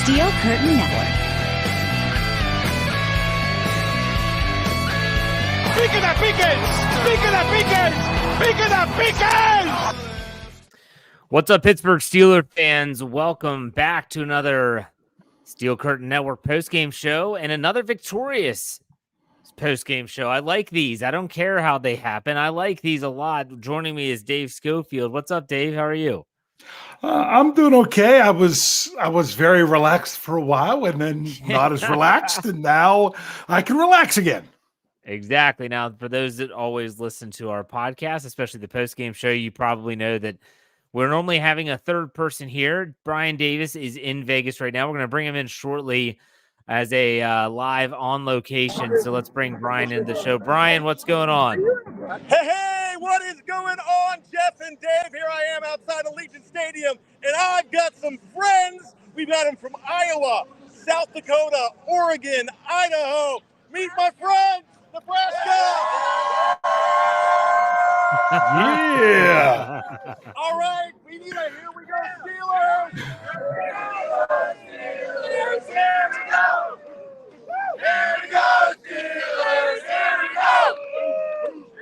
Steel Curtain Network. ¡Piquen a piques! ¡Piquen a piques! ¡Piquen a piques! What's up, Pittsburgh Steelers fans? Welcome back to another Steel Curtain Network postgame show and another victorious postgame show. I like these. I don't care how they happen. I like these a lot. Joining me is Dave Schofield. What's up, Dave? How are you? I'm doing okay. I was very relaxed for a while and then not as relaxed, and now I can relax again. Exactly. Now, for those that always listen to our podcast, especially the postgame show, you probably know that we're normally having a third person here. Bryan Davis is in Vegas right now. We're going to bring him in shortly as a live on location. So let's bring Bryan into the show. Bryan, what's going on? Hey, what is going on, Jeff and Dave? Here I am outside Allegiant Stadium, and I've got some friends. We've got them from Iowa, South Dakota, Oregon, Idaho. Meet my friends, Nebraska! Yeah. All right, we need a here we go, Steelers! Steelers, here we go! Here we go, Steelers! Here we go!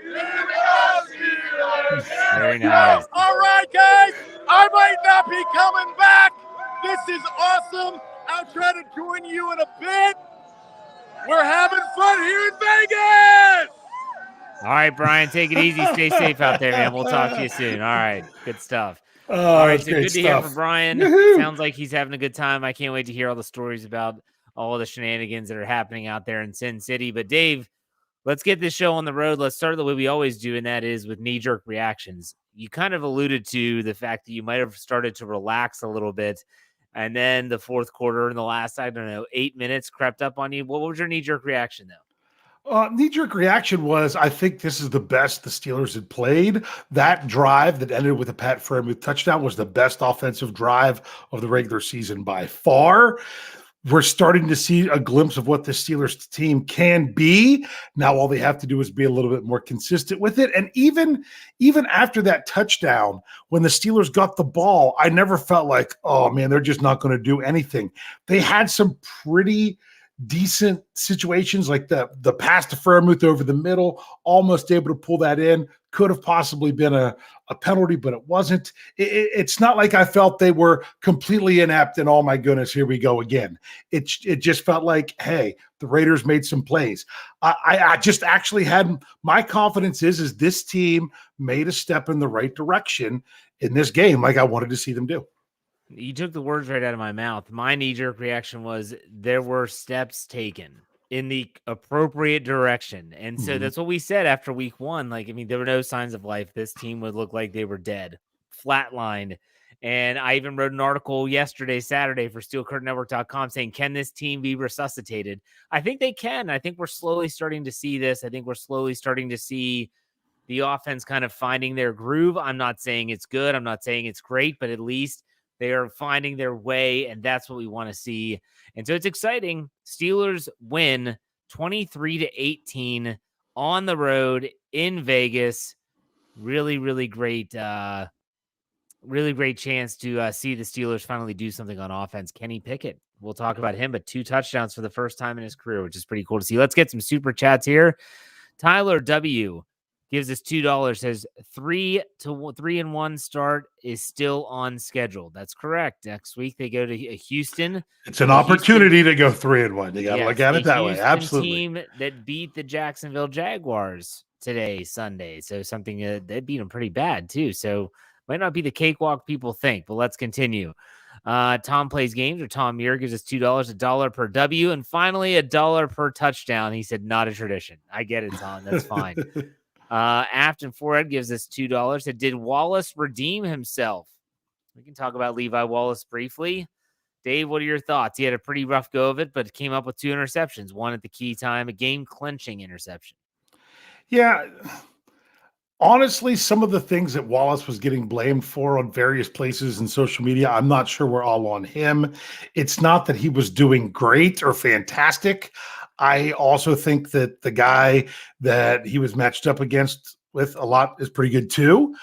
Here we go, Steelers! Very nice. All right, guys, I might not be coming back. This is awesome. I'll try to join you in a bit. We're having fun here in Vegas! All right, Bryan, take it easy. Stay safe out there, man. We'll talk to you soon. All right, good stuff. All right, so good to hear from Bryan. Sounds like he's having a good time. I can't wait to hear all the stories about all the shenanigans that are happening out there in Sin City. But Dave, let's get this show on the road. Let's start the way we always do, and that is with knee-jerk reactions. You kind of alluded to the fact that you might have started to relax a little bit, and then the fourth quarter in the last, 8 minutes crept up on you. What was your knee-jerk reaction, though? Knee-jerk reaction was, I think this is the best the Steelers had played. That drive that ended with a Pat Freiermuth touchdown was the best offensive drive of the regular season by far. We're starting to see a glimpse of what the Steelers team can be. Now all they have to do is be a little bit more consistent with it. And even after that touchdown, when the Steelers got the ball, I never felt like, oh, man, they're just not going to do anything. They had some pretty decent situations, like the pass to Freiermuth over the middle, almost able to pull that in. Could have possibly been a penalty, but it wasn't. It's not like I felt they were completely inept and, oh my goodness, here we go again. It just felt like, hey, the Raiders made some plays. I just actually had my confidence is this team made a step in the right direction in this game, like I wanted to see them do. You took the words right out of my mouth. My knee-jerk reaction was there were steps taken in the appropriate direction. And so that's what we said after week one. Like, I mean, there were no signs of life. This team would look like they were dead, flatlined. And I even wrote an article yesterday, Saturday, for SteelCurtainNetwork.com saying, can this team be resuscitated? I think they can. I think we're slowly starting to see this. I think we're slowly starting to see the offense kind of finding their groove. I'm not saying it's good. I'm not saying it's great, but at least they are finding their way, and that's what we want to see. And so it's exciting. Steelers win 23-18 on the road in Vegas. Really, really great chance to see the Steelers finally do something on offense. Kenny Pickett, we'll talk about him, but 2 touchdowns for the first time in his career, which is pretty cool to see. Let's get some super chats here. Tyler W. gives us $2, says 3-1 start is still on schedule. That's correct. Next week they go to Houston. It's an opportunity to go 3-1. You got to look at it that way. Houston Absolutely. Team that beat the Jacksonville Jaguars today, Sunday. So something they beat them pretty bad too. So might not be the cakewalk people think, but let's continue. Tom Plays Games, or Tom Muir, gives us $2, $1 per W, and finally $1 per touchdown. He said, not a tradition. I get it, Tom. That's fine. Afton Forehead gives us $2. Said, did Wallace redeem himself? We can talk about Levi Wallace briefly. Dave, what are your thoughts? He had a pretty rough go of it, but came up with 2 interceptions, one at the key time, a game-clinching interception. Yeah. Honestly, some of the things that Wallace was getting blamed for on various places in social media, I'm not sure we're all on him. It's not that he was doing great or fantastic. I also think that the guy that he was matched up against with a lot is pretty good too.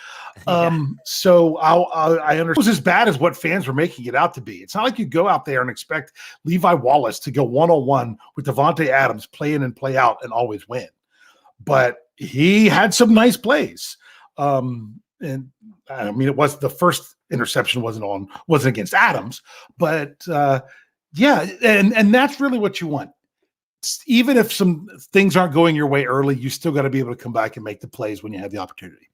Yeah. So I understand it was as bad as what fans were making it out to be. It's not like you go out there and expect Levi Wallace to go one-on-one with Devontae Adams, play in and play out, and always win. But he had some nice plays. And I mean, it was the first interception wasn't against Adams, but yeah, and that's really what you want. Even if some things aren't going your way early, you still got to be able to come back and make the plays when you have the opportunity.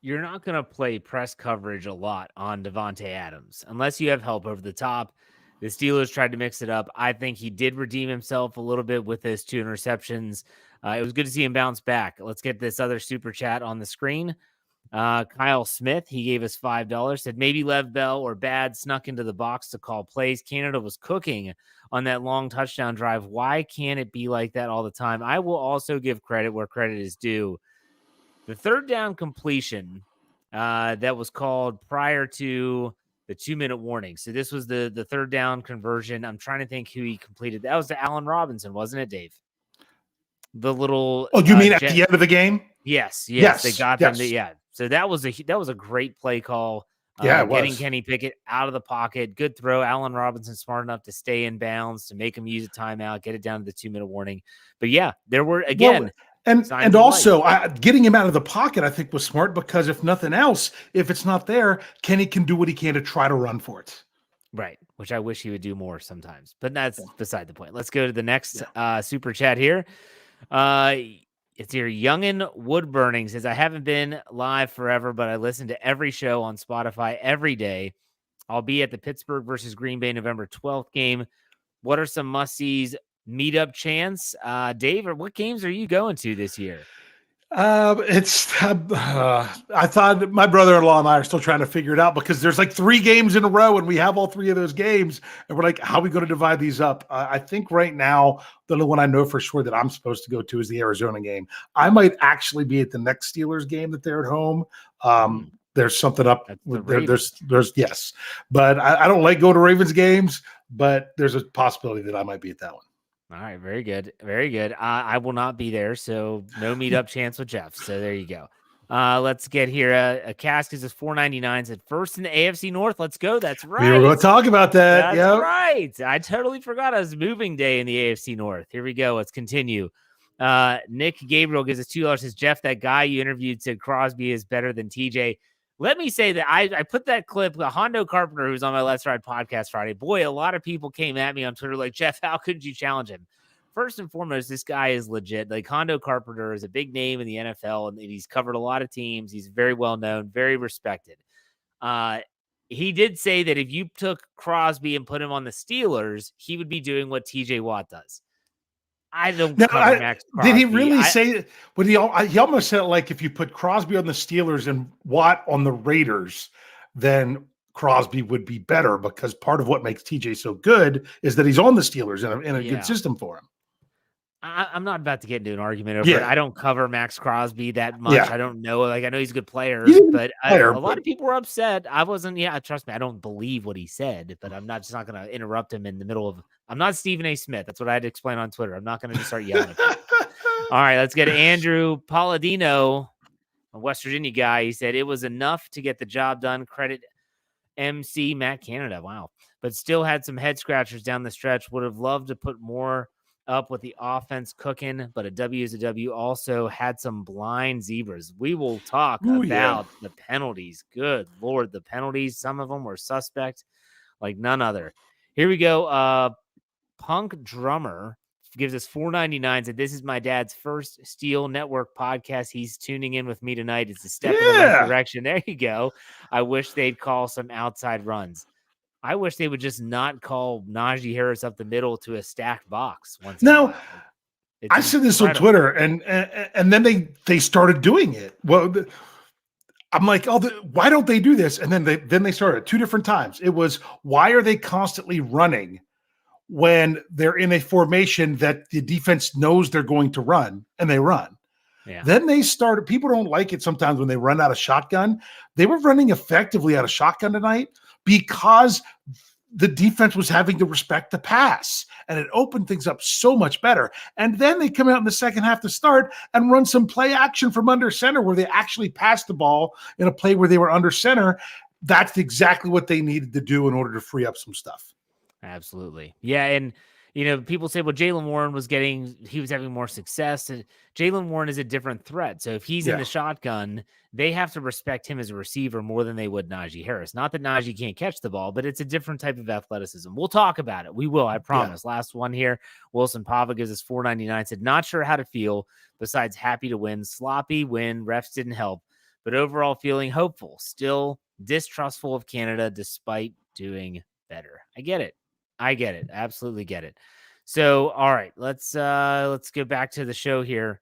You're not going to play press coverage a lot on Devontae Adams unless you have help over the top. The Steelers tried to mix it up. I think he did redeem himself a little bit with his 2 interceptions. It was good to see him bounce back. Let's get this other super chat on the screen. Kyle Smith, he gave us $5, said maybe Lev Bell or Bad snuck into the box to call plays. Canada was cooking on that long touchdown drive. Why can't it be like that all the time? I will also give credit where credit is due. The 3rd down completion that was called prior to the 2-minute warning. So this was the 3rd down conversion. I'm trying to think who he completed. That was to Allen Robinson, wasn't it, Dave? The little. Oh, you mean at the end of the game? Yes. They got them. Yeah. So that was a great play call. Yeah, getting Kenny Pickett out of the pocket. Good throw. Allen Robinson smart enough to stay in bounds, to make him use a timeout, get it down to the 2-minute warning. But yeah, there were again. Well, and also getting him out of the pocket, I think, was smart because if nothing else, if it's not there, Kenny can do what he can to try to run for it. Right, which I wish he would do more sometimes. But that's beside the point. Let's go to the next super chat here. It's here. Youngin Wood Burning says, I haven't been live forever, but I listen to every show on Spotify every day. I'll be at the Pittsburgh versus Green Bay November 12th game. What are some must-sees meetup chance? Dave, what games are you going to this year? I thought my brother-in-law and I are still trying to figure it out because there's like 3 games in a row and we have all 3 of those games and we're like, how are we going to divide these up? I think right now, the only one I know for sure that I'm supposed to go to is the Arizona game. I might actually be at the next Steelers game that they're at home. There's something up there. There's yes, but I don't like going to Ravens games, but there's a possibility that I might be at that one. All right, very good. Very good. I will not be there, so no meetup chance with Jeff. So there you go. Let's get here. A cask is $4.99. Said first in the AFC North. Let's go. That's right. We were going to talk about that. That's right. I totally forgot it was moving day in the AFC North. Here we go. Let's continue. Nick Gabriel gives us $2. Says, Jeff, that guy you interviewed said Crosby is better than TJ. Let me say that I put that clip, the Hondo Carpenter, who's on my Let's Ride podcast Friday. Boy, a lot of people came at me on Twitter like, Jeff, how could you challenge him? First and foremost, this guy is legit. Like, Hondo Carpenter is a big name in the NFL, and he's covered a lot of teams. He's very well known, very respected. He did say that if you took Crosby and put him on the Steelers, he would be doing what TJ Watt does. I don't cover Max Crosby. Did he really say – he almost said like if you put Crosby on the Steelers and Watt on the Raiders, then Crosby would be better because part of what makes TJ so good is that he's on the Steelers in a good system for him. I'm not about to get into an argument over it. I don't cover Max Crosby that much. I don't know. Like, I know he's a good player, but a lot of people were upset. I wasn't. Yeah, trust me. I don't believe what he said, but I'm just not going to interrupt him in the middle of. I'm not Stephen A. Smith. That's what I had to explain on Twitter. I'm not going to just start yelling at people. All right, let's get to Andrew Palladino, a West Virginia guy. He said it was enough to get the job done. Credit MC Matt Canada. Wow, but still had some head scratchers down the stretch. Would have loved to put more up with the offense cooking, but a W is a W. Also had some blind zebras. We will talk about the penalties. Good Lord, the penalties. Some of them were suspect like none other. Here we go. Punk Drummer gives us $4.99. Said this is my dad's first Steel Network podcast. He's tuning in with me tonight. It's a step in the right direction. There you go. I wish they'd call some outside runs. I wish they would just not call Najee Harris up the middle to a stacked box. No, I said this on Twitter, and then they started doing it. Well, I'm like, why don't they do this? And then they started 2 different times. It was, why are they constantly running when they're in a formation that the defense knows they're going to run, and they run? Yeah. Then they started. People don't like it sometimes when they run out of shotgun. They were running effectively out of shotgun tonight, because the defense was having to respect the pass, and it opened things up so much better. And then they come out in the second half to start and run some play action from under center where they actually passed the ball in a play where they were under center. That's exactly what they needed to do in order to free up some stuff. Absolutely. Yeah. And, people say, well, Jaylen Warren he was having more success. And Jaylen Warren is a different threat. So if he's in the shotgun, they have to respect him as a receiver more than they would Najee Harris. Not that Najee can't catch the ball, but it's a different type of athleticism. We'll talk about it. We will, I promise. Yeah. Last one here. Wilson Pava gives us $4.99. Said, not sure how to feel besides happy to win. Sloppy win. Refs didn't help, but overall feeling hopeful. Still distrustful of Canada despite doing better. I get it. Absolutely get it. So, all right, let's get back to the show here.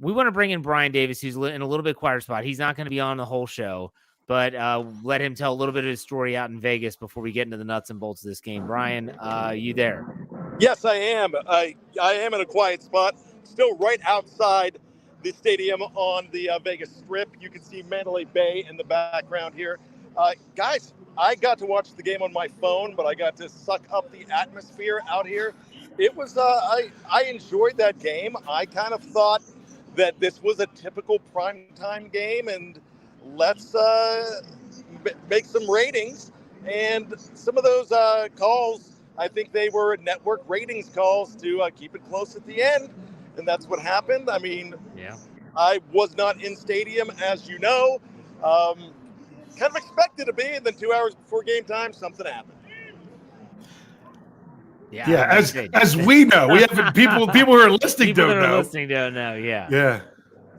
We want to bring in Bryan Davis, who's in a little bit quieter spot. He's not going to be on the whole show, but let him tell a little bit of his story out in Vegas before we get into the nuts and bolts of this game. Bryan, you there? Yes, I am. I am in a quiet spot, still right outside the stadium on the Vegas Strip. You can see Mandalay Bay in the background here. Guys, I got to watch the game on my phone, but I got to suck up the atmosphere out here. It was, I enjoyed that game. I kind of thought that this was a typical primetime game, and let's make some ratings. And some of those calls, I think they were network ratings calls to keep it close at the end, and that's what happened. I mean, yeah, I was not in stadium, as you know. Kind of expected to be, and then 2 hours before game time, something happened. Yeah, as we know, we have people who are listening don't know. Listening don't know. Yeah.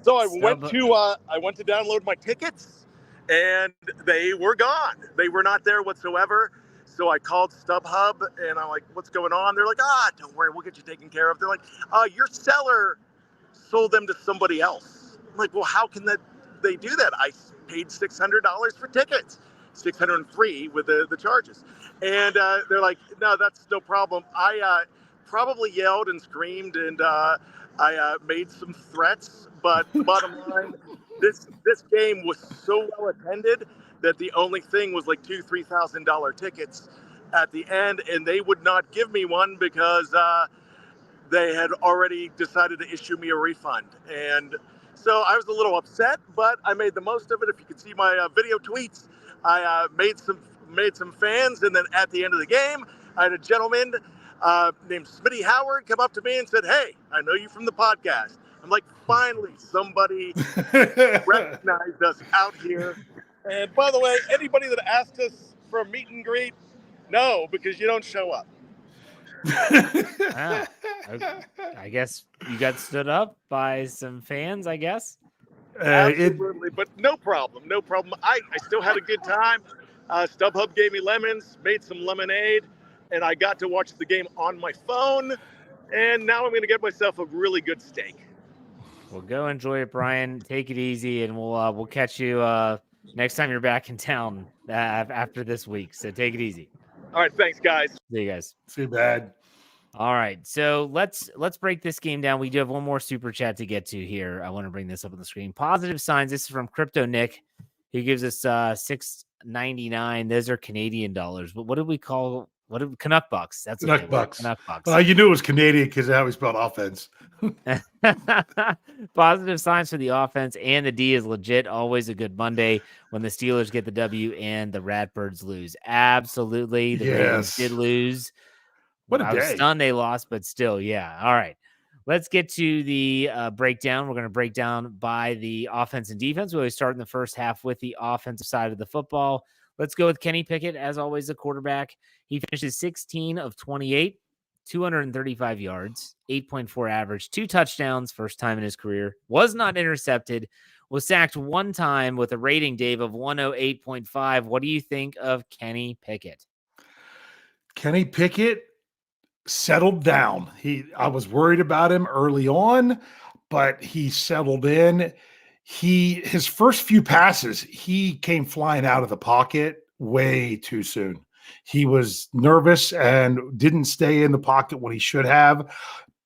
So I went to download my tickets, and they were gone. They were not there whatsoever. So I called StubHub, and I'm like, "What's going on?" They're like, "Don't worry, we'll get you taken care of." They're like, "Your seller sold them to somebody else." I'm like, "Well, how can they do that? I paid $600 for tickets, $603 with the charges." And they're like, "No, that's no problem." I probably yelled and screamed, and I made some threats. But bottom line, this game was so well attended that the only thing was like $2,000-$3,000 tickets at the end, and they would not give me one because they had already decided to issue me a refund. And so I was a little upset, but I made the most of it. If you can see my video tweets, I made some fans, and then at the end of the game, I had a gentleman named Smitty Howard come up to me and said, "Hey, I know you from the podcast." I'm like, finally, somebody recognized us out here. And by the way, anybody that asked us for a meet and greet, no, because you don't show up. I guess you got stood up by some fans, I guess. Absolutely, but no problem. I still had a good time. StubHub gave me lemons, made some lemonade, and I got to watch the game on my phone. And now I'm going to get myself a really good steak. Well, go enjoy it, Bryan. Take it easy, and we'll catch you next time you're back in town after this week. So take it easy. All right, thanks, guys. See you guys. Too bad. All right, so let's break this game down. We do have one more super chat to get to here. I want to bring this up on the screen. Positive signs. This is from Crypto Nick. He gives us $6.99. Those are Canadian dollars. But what did we call? What did Canuck bucks? That's Canuck bucks. Canuck bucks. You knew it was Canadian because how we spelled offense. Positive signs for the offense, and the D is legit. Always a good Monday when the Steelers get the W and the Ratbirds lose. Absolutely, the Ravens did lose. What a day! I was stunned they lost, but still, yeah. All right, let's get to the breakdown. We're going to break down by the offense and defense. We always start in the first half with the offensive side of the football. Let's go with Kenny Pickett, as always, the quarterback. He finishes 16 of 28, 235 yards, 8.4 average, 2 touchdowns, first time in his career. Was not intercepted. Was sacked one time with a rating, Dave, of 108.5. What do you think of Kenny Pickett? Kenny Pickett settled down. I was worried about him early on, but he settled in. His first few passes, he came flying out of the pocket way too soon. He was nervous and didn't stay in the pocket when he should have.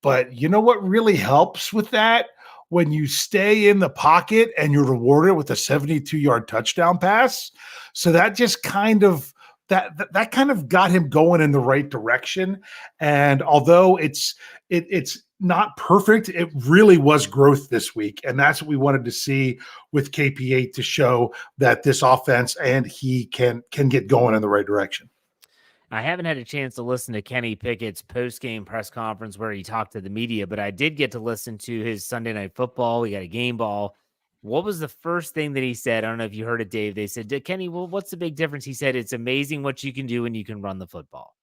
But you know what really helps with that? When you stay in the pocket and you're rewarded with a 72-yard touchdown pass. So that just kind of that kind of got him going in the right direction. And although it's not perfect, it really was growth this week. And that's what we wanted to see with KP8 to show that this offense and he can get going in the right direction. I haven't had a chance to listen to Kenny Pickett's post-game press conference where he talked to the media, but I did get to listen to his Sunday Night Football. We got a game ball. What was the first thing that he said? I don't know if you heard it, Dave. They said, Kenny, well, what's the big difference? He said, it's amazing what you can do when you can run the football.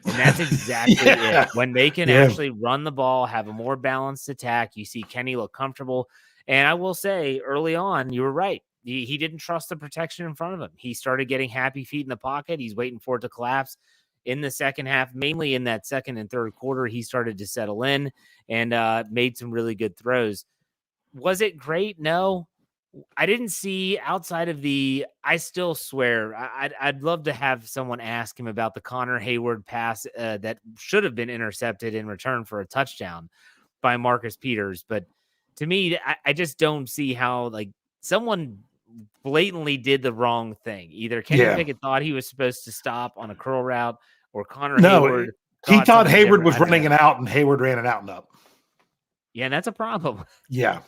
And that's exactly it. When they can actually run the ball, have a more balanced attack, you see Kenny look comfortable. And I will say early on, you were right. He didn't trust the protection in front of him. He started getting happy feet in the pocket. He's waiting for it to collapse in the second half, mainly in that second and third quarter. He started to settle in and made some really good throws. Was it great? No, I didn't see outside of I still swear I'd love to have someone ask him about the Connor Hayward pass that should have been intercepted in return for a touchdown by Marcus Peters. But to me, I just don't see how like someone blatantly did the wrong thing. Either Kenny Pickett thought he was supposed to stop on a curl route, or Connor Hayward. He thought Hayward was running it out, and Hayward ran it out and up. Yeah, and that's a problem. Yeah.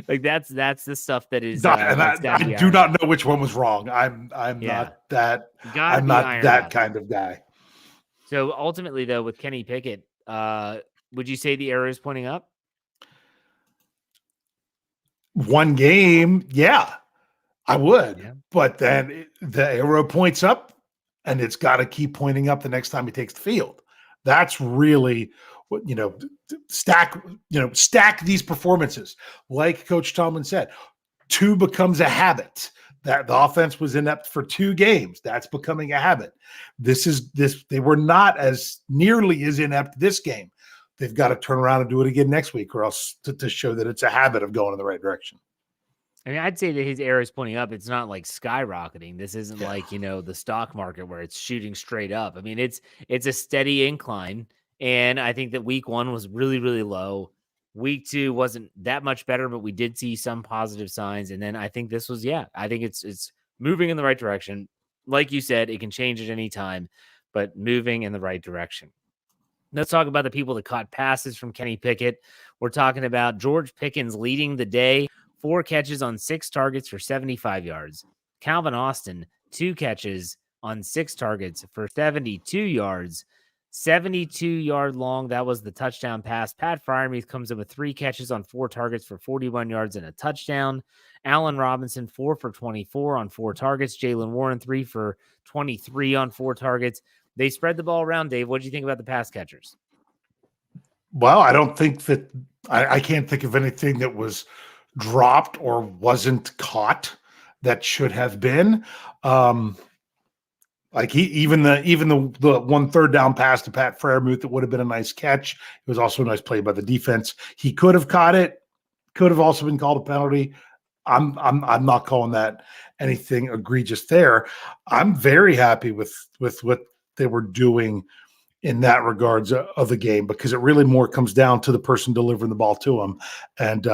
Like that's the stuff that is. I do not know which one was wrong. I'm not that. I'm not that kind of guy. So ultimately, though, with Kenny Pickett, would you say the arrow is pointing up? One game, yeah, I would. Yeah. But then the arrow points up, and it's got to keep pointing up the next time he takes the field. That's really what, stack these performances. Like Coach Tomlin said, 2 becomes a habit. That the offense was inept for 2 games. That's becoming a habit. They were not as nearly as inept this game. They've got to turn around and do it again next week, or else to show that it's a habit of going in the right direction. I mean, I'd say that his arrow is pointing up. It's not like skyrocketing. This isn't like, the stock market where it's shooting straight up. I mean, it's a steady incline. And I think that week 1 was really, really low. Week 2 wasn't that much better, but we did see some positive signs. And then I think this was, I think it's moving in the right direction. Like you said, it can change at any time, but moving in the right direction. Let's talk about the people that caught passes from Kenny Pickett. We're talking about George Pickens leading the day, 4 catches on 6 targets for 75 yards. Calvin Austin, 2 catches on 6 targets for 72 yards. 72-yard long. That was the touchdown pass. Pat Freiermuth comes in with 3 catches on 4 targets for 41 yards and a touchdown. Allen Robinson, 4 for 24 on 4 targets. Jaylen Warren, 3 for 23 on 4 targets. They spread the ball around, Dave. What do you think about the pass catchers? Well, I don't think that I can't think of anything that was dropped or wasn't caught that should have been. Even the 1 third down pass to Pat Freiermuth, that would have been a nice catch. It was also a nice play by the defense. He could have caught it. Could have also been called a penalty. I'm not calling that anything egregious there. I'm very happy with what they were doing in that regards of the game, because it really more comes down to the person delivering the ball to them. And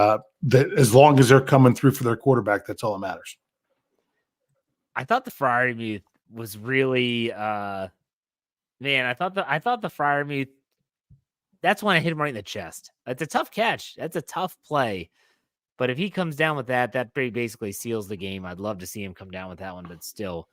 as long as they're coming through for their quarterback, that's all that matters. I thought the Freiermuth was really I thought the Freiermuth, that's when I hit him right in the chest. That's a tough catch. That's a tough play. But if he comes down with that basically seals the game. I'd love to see him come down with that one, but still,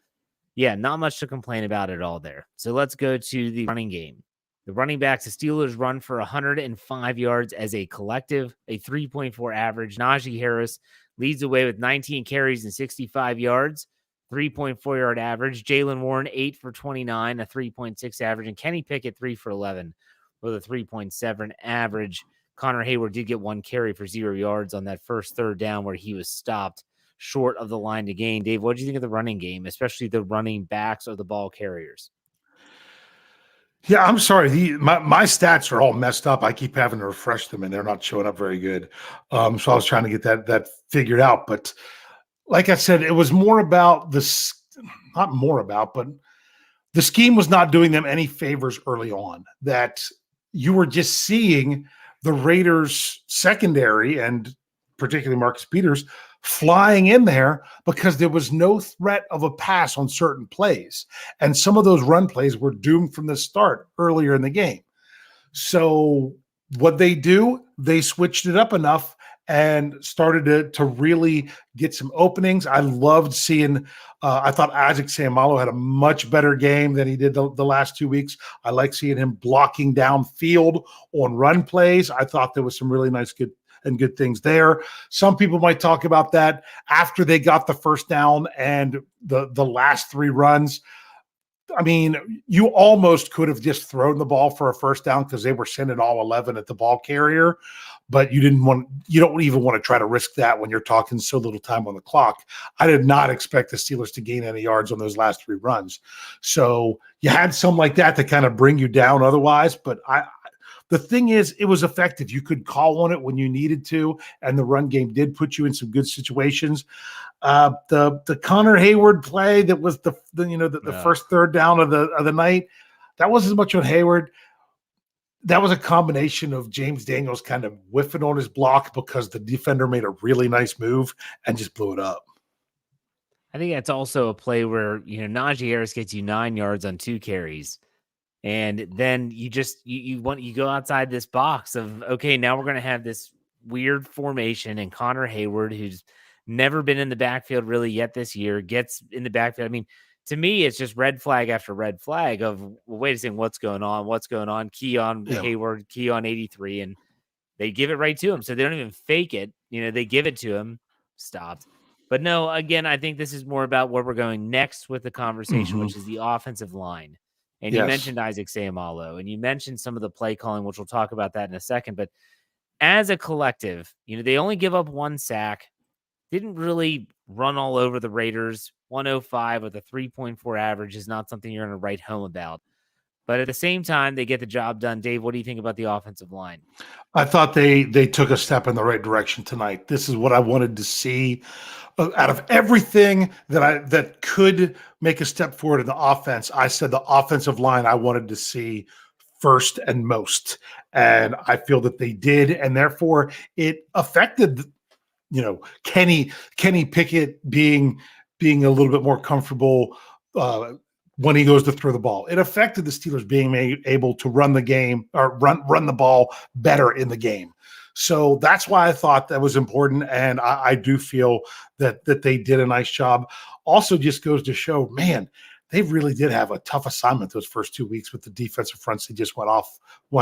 not much to complain about at all there. So let's go to the running game. The running backs, the Steelers run for 105 yards as a collective, a 3.4 average. Najee Harris leads the way with 19 carries and 65 yards. 3.4 yard average. Jaylen Warren, 8 for 29, a 3.6 average. And Kenny Pickett, 3 for 11 with a 3.7 average. Connor Hayward did get 1 carry for 0 yards on that first third down where he was stopped short of the line to gain. Dave, what did you think of the running game, especially the running backs or the ball carriers? Yeah, I'm sorry. My stats are all messed up. I keep having to refresh them, and they're not showing up very good. So I was trying to get that figured out. But like I said, it was more about this, not more about, but the scheme was not doing them any favors early on. That you were just seeing the Raiders secondary, and particularly Marcus Peters, flying in there because there was no threat of a pass on certain plays. And some of those run plays were doomed from the start earlier in the game. So what they do, they switched it up enough and started to really get some openings. I loved seeing I thought Isaac Seumalo had a much better game than he did the last 2 weeks. I like seeing him blocking downfield on run plays. I thought there was some really nice good things there. Some people might talk about that after they got the first down and the last 3 runs. I mean, you almost could have just thrown the ball for a first down because they were sending all 11 at the ball carrier, but you don't even want to try to risk that when you're talking so little time on the clock. I did not expect the Steelers to gain any yards on those last 3 runs. So you had some like that to kind of bring you down otherwise, but the thing is, it was effective. You could call on it when you needed to, and the run game did put you in some good situations. The Connor Hayward play that was the first third down of the night, that wasn't as much on Hayward. That was a combination of James Daniels kind of whiffing on his block because the defender made a really nice move and just blew it up. I think that's also a play where Najee Harris gets you 9 yards on 2 carries. And then you go outside this box of, okay, now we're going to have this weird formation, and Connor Hayward, who's never been in the backfield really yet this year, gets in the backfield. I mean, to me, it's just red flag after red flag of, well, wait a second, what's going on? Key on Hayward, key on 83, and they give it right to him. So they don't even fake it. They give it to him, stopped. But no, again, I think this is more about where we're going next with the conversation, which is the offensive line. And you mentioned Isaac Seumalo, and you mentioned some of the play calling, which we'll talk about that in a second. But as a collective, they only give up 1 sack, didn't really run all over the Raiders. 105 with a 3.4 average is not something you're going to write home about. But at the same time, they get the job done. Dave, what do you think about the offensive line? I thought they took a step in the right direction tonight. This is what I wanted to see out of everything that could make a step forward in the offense. I said the offensive line I wanted to see first and most, and I feel that they did, and therefore it affected Kenny Pickett being a little bit more comfortable when he goes to throw the ball. It affected the Steelers being able to run the game or run the ball better in the game. So that's why I thought that was important, and I do feel that they did a nice job. Also just goes to show, man, they really did have a tough assignment those first 2 weeks with the defensive fronts they just went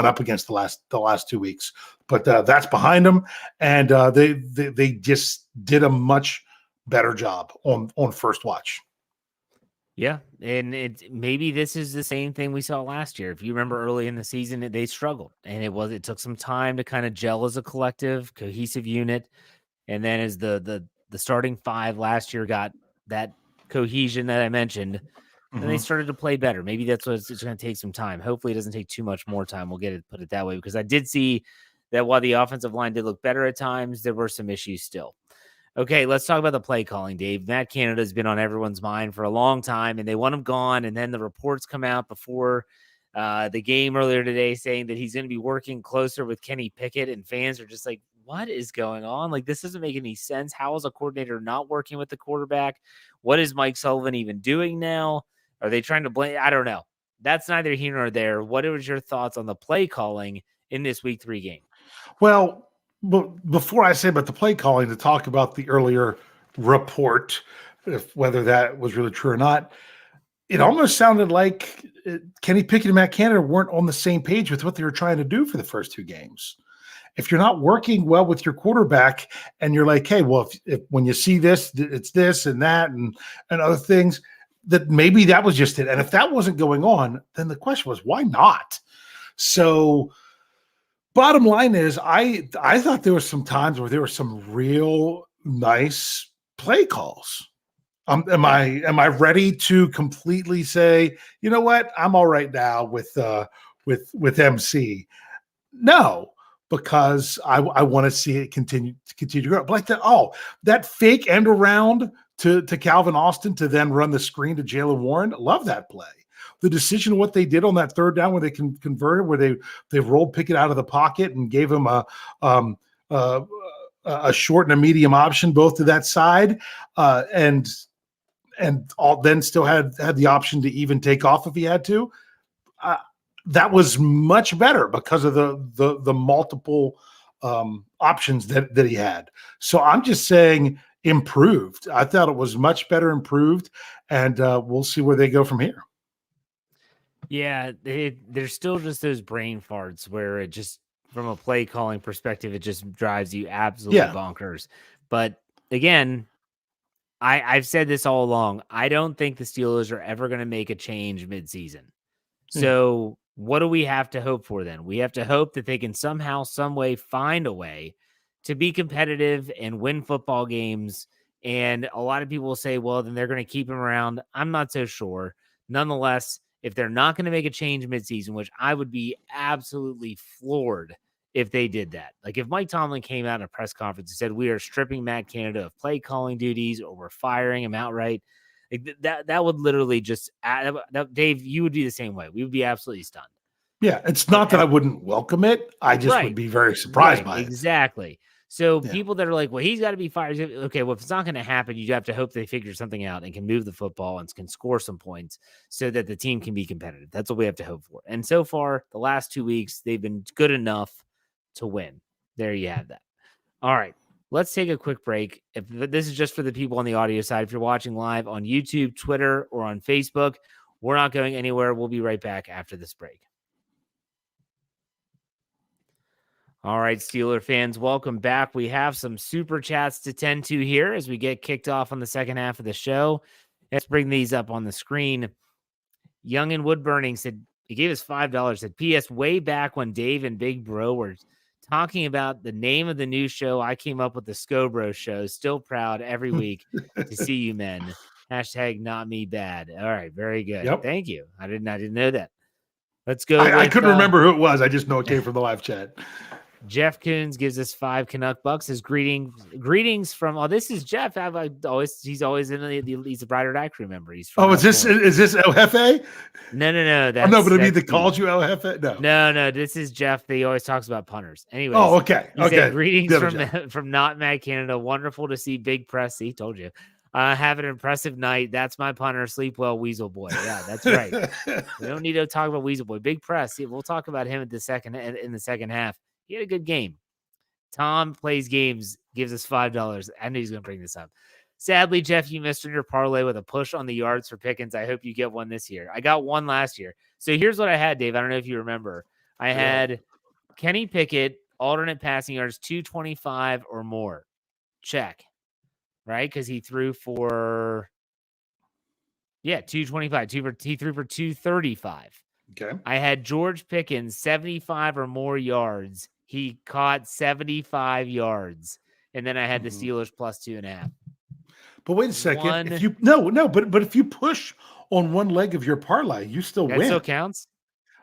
up against the last 2 weeks. But that's behind them, and they just did a much better job on first watch. Yeah, and maybe this is the same thing we saw last year. If you remember early in the season, they struggled, and it took some time to kind of gel as a collective, cohesive unit. And then as the starting 5 last year got that cohesion that I mentioned, and they started to play better. Maybe that's what it's going to take some time. Hopefully it doesn't take too much more time. We'll put it that way, because I did see that while the offensive line did look better at times, there were some issues still. Okay, let's talk about the play calling, Dave. Matt Canada has been on everyone's mind for a long time, and they want him gone. And then the reports come out before the game earlier today saying that he's going to be working closer with Kenny Pickett, and fans are just like, what is going on? Like, this doesn't make any sense. How is a coordinator not working with the quarterback? What is Mike Sullivan even doing now? Are they trying to blame? I don't know. That's neither here nor there. What was your thoughts on the play calling in this Week 3 game? Well, but before I say about the play calling, to talk about the earlier report, whether that was really true or not, it almost sounded like Kenny Pickett and Matt Canada weren't on the same page with what they were trying to do for the first 2 games. If you're not working well with your quarterback and you're like, hey, well, if when you see this, it's this and that and other things, that maybe that was just it. And if that wasn't going on, then the question was, why not? So bottom line is, I thought there were some times where there were some real nice play calls. Am I ready to completely say, you know what, I'm all right now with MC? No, because I want to see it continue to grow. But like that fake end around to Calvin Austin to then run the screen to Jaylen Warren. Love that play. The decision, what they did on that third down where they converted, where they rolled Pickett out of the pocket and gave him a a short and a medium option, both to that side, and all, then still had the option to even take off if he had to. That was much better because of the multiple options that he had. So I'm just saying improved. I thought it was much better improved, and we'll see where they go from here. Yeah, there's still just those brain farts where it just, from a play calling perspective, it just drives you absolutely bonkers. But again, I've said this all along. I don't think the Steelers are ever going to make a change midseason. So what do we have to hope for then? We have to hope that they can somehow, some way find a way to be competitive and win football games. And a lot of people will say, well, then they're going to keep him around. I'm not so sure. Nonetheless, if they're not going to make a change midseason, which I would be absolutely floored if they did that. Like if Mike Tomlin came out in a press conference and said, we are stripping Matt Canada of play calling duties, or we're firing him outright, like that would literally just Dave, you would be the same way. We would be absolutely stunned. Yeah, it's not that I wouldn't welcome it. I just would be very surprised by it. Exactly. So people that are like, well, he's got to be fired. Okay, well, if it's not going to happen, you have to hope they figure something out and can move the football and can score some points so that the team can be competitive. That's what we have to hope for. And so far, the last 2 weeks, they've been good enough to win. There you have that. All right. Let's take a quick break. If this is just for the people on the audio side, if you're watching live on YouTube, Twitter, or on Facebook, we're not going anywhere. We'll be right back after this break. All right, Steeler fans, welcome back. We have some super chats to tend to here as we get kicked off on the second half of the show. Let's bring these up on the screen. Young and Woodburning said, he gave us $5, said, P.S. way back when Dave and Big Bro were talking about the name of the new show, I came up with the Scobro Show. Still proud every week to see you men. Hashtag not me bad. All right, very good. Yep. Thank you. I didn't know that. Let's go. I couldn't remember who it was. I just know it came from the live chat. Jeff Coons gives us $5 Canuck bucks. His greetings from. Oh, this is Jeff. He's always in he's a Ride or Die crew member. He's from. Oh, is this El Jefe? No. But I mean, they called you El Jefe. No. This is Jeff. He always talks about punters. Anyways. Oh, okay. Said, greetings from Not Mad Canada. Wonderful to see Big Press. He told you. Have an impressive night. That's my punter. Sleep well, Weasel Boy. Yeah, that's right. We don't need to talk about Weasel Boy. Big Press. We'll talk about him in the second half. He had a good game. Tom plays games, gives us $5. I knew he's going to bring this up. Sadly, Jeff, you missed on your parlay with a push on the yards for Pickens. I hope you get one this year. I got one last year. So here's what I had, Dave. I don't know if you remember. I had Kenny Pickett, alternate passing yards, 225 or more. Check. Right? Because he threw for, 225. He threw for 235. Okay. I had George Pickens, 75 or more yards. He caught 75 yards. And then I had the Steelers plus 2.5. But wait a second. If you but if you push on one leg of your parlay, you still win. That still counts?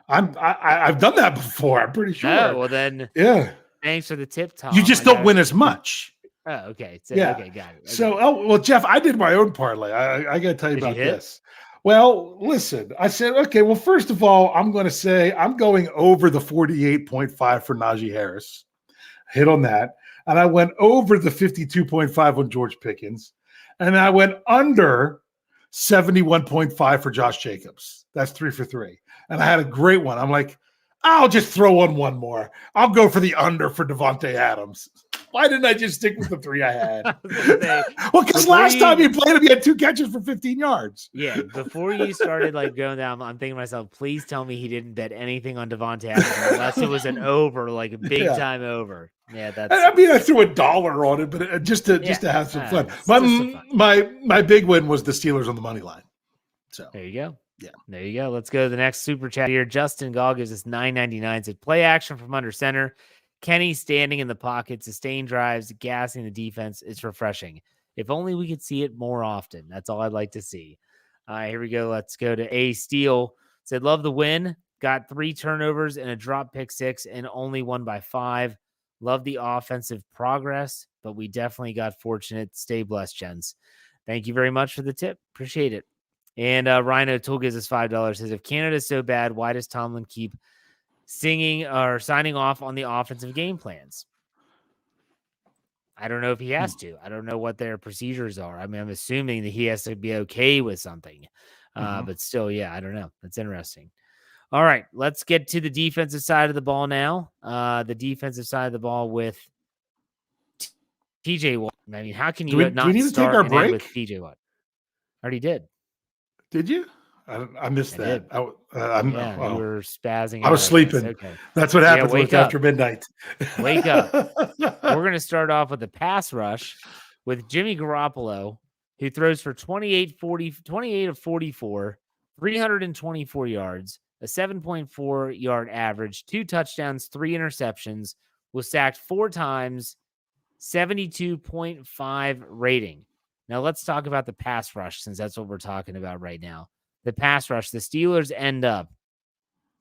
I've done that before. I'm pretty sure. Oh, well then. Yeah. Thanks for the tip, Tom. You just don't win as much. Oh, okay. Okay, got it. Okay. So, Jeff, I did my own parlay. I got to tell you about this. Well, listen, I said, okay, well, first of all, I'm going to say I'm going over the 48.5 for Najee Harris. Hit on that. And I went over the 52.5 on George Pickens. And I went under 71.5 for Josh Jacobs. That's 3 for 3. And I had a great one. I'm like, I'll just throw on one more. I'll go for the under for Devontae Adams. Why didn't I just stick with the 3 I had? Well, because last time he played him, he had 2 catches for 15 yards. Yeah, before you started going down, I'm thinking to myself, please tell me he didn't bet anything on Devontae Adams unless it was an over, like a big time over. Yeah, that's. I mean, I threw $1 on it, but just to have some fun. My big win was the Steelers on the money line. So there you go. Yeah, there you go. Let's go to the next super chat here. Justin Gall gives us $9.99. Said play action from under center. Kenny standing in the pocket, sustained drives, gassing the defense. It's refreshing. If only we could see it more often. That's all I'd like to see. Here we go. Let's go to A. Steele. Said, love the win. Got 3 turnovers and a drop pick 6 and only won by 5. Love the offensive progress, but we definitely got fortunate. Stay blessed, gents. Thank you very much for the tip. Appreciate it. And Ryan O'Toole gives us $5. Says, if Canada's so bad, why does Tomlin keep singing or signing off on the offensive game plans? I don't know if he has to. I don't know what their procedures are. I mean, I'm assuming that he has to be okay with something. But still, yeah, I don't know. That's interesting. All right, let's get to the defensive side of the ball now. The defensive side of the ball with TJ Watt. I mean, how can you do we need to take start our and end break? with TJ Watt? Already did. Did you? I missed that. You were spazzing. I was sleeping. Okay. That's what happens when wake it's up. after midnight. Wake up. We're going to start off with the pass rush with Jimmy Garoppolo, who throws for 28 of 44, 324 yards, a 7.4 yard average, 2 touchdowns, 3 interceptions, was sacked 4 times, 72.5 rating. Now let's talk about the pass rush, since that's what we're talking about right now. The pass rush, the Steelers end up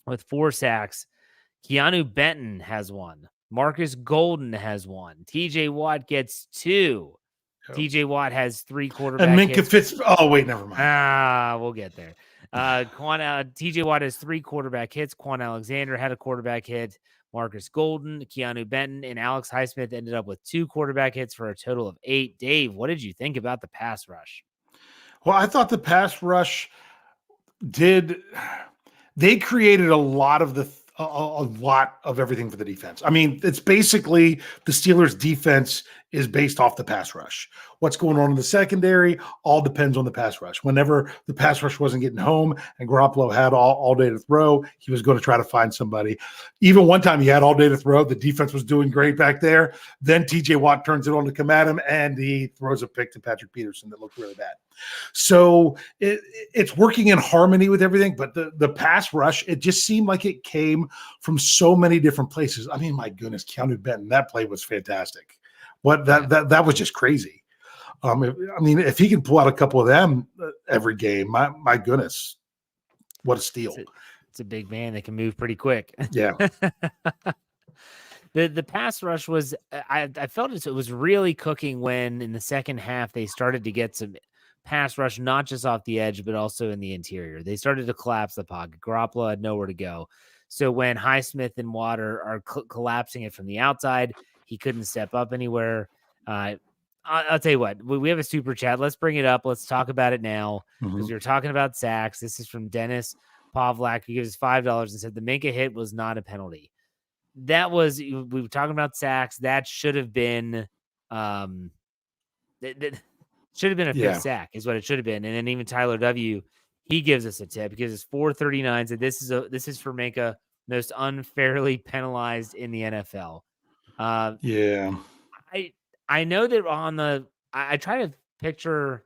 with 4 sacks. Keanu Benton has 1. Marcus Golden has 1. TJ Watt gets 2. Yep. TJ Watt has 3 quarterback and Minka hits. Fitz. Oh, wait, never mind. We'll get there. TJ Watt has 3 quarterback hits. Quan Alexander had a quarterback hit. Marcus Golden, Keanu Benton, and Alex Highsmith ended up with 2 quarterback hits for a total of 8. Dave, what did you think about the pass rush? Well, I thought the pass rush they created a lot of everything for the defense. I mean, it's basically the Steelers' defense is based off the pass rush. What's going on in the secondary all depends on the pass rush. Whenever the pass rush wasn't getting home and Garoppolo had all day to throw, he was going to try to find somebody. Even one time he had all day to throw. The defense was doing great back there. Then TJ Watt turns it on to come at him, and he throws a pick to Patrick Peterson that looked really bad. So it's working in harmony with everything, but the pass rush, it just seemed like it came from so many different places. I mean, my goodness, Keanu Benton, that play was fantastic. That was just crazy. If he can pull out a couple of them every game, my goodness, what a steal! It's a big man that can move pretty quick. Yeah. The pass rush was, I felt it was really cooking when in the second half they started to get some pass rush, not just off the edge, but also in the interior. They started to collapse the pocket. Garoppolo had nowhere to go. So when Highsmith and Water are collapsing it from the outside, he couldn't step up anywhere. I'll tell you what, we have a super chat. Let's bring it up. Let's talk about it now, because we were talking about sacks. This is from Dennis Pavlak, who gives us $5 and said the Minka hit was not a penalty. We were talking about sacks. That should have been should have been a fifth sack is what it should have been. And then even Tyler W., he gives us a tip. He gives us 439. So this is for Minka, most unfairly penalized in the NFL. I know that I try to picture,